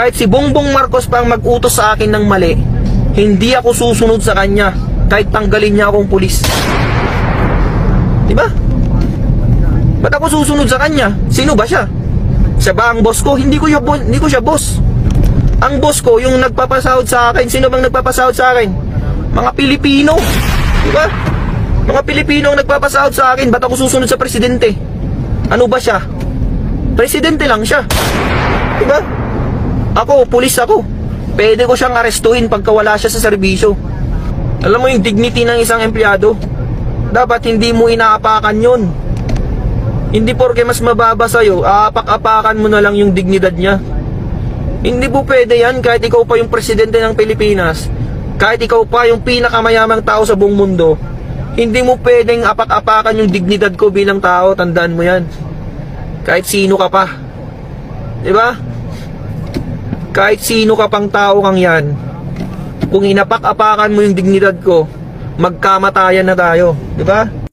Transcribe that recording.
Kahit si Bongbong Marcos pang mag-utos sa akin ng mali, hindi ako susunod sa kanya kahit tanggalin niya akong pulis. Diba? Ba't ako susunod sa kanya? Sino ba siya? Siya ba ang boss ko? Hindi ko siya boss. Ang boss ko, yung nagpapasahod sa akin. Sino bang nagpapasahod sa akin? Mga Pilipino. Diba? Mga Pilipino ang nagpapasahod sa akin. Ba't ako susunod sa presidente? Ano ba siya? Presidente lang siya. Diba? Ako, pulis ako. Pwede ko siyang arestuhin pagka wala siya sa serbisyo. Alam mo yung dignity ng isang empleyado? Dapat hindi mo inaapakan yun. Hindi porke mas mababa sa'yo, aapak-apakan mo na lang yung dignidad niya. Hindi po pwede yan kahit ikaw pa yung presidente ng Pilipinas. Kahit ikaw pa yung pinakamayamang tao sa buong mundo. Hindi mo pwedeng apak-apakan yung dignidad ko bilang tao. Tandaan mo yan. Kahit sino ka pa. Diba? Kahit sino ka pang tao kang yan, kung inapak-apakan mo yung dignidad ko, magkamatayan na tayo. Diba?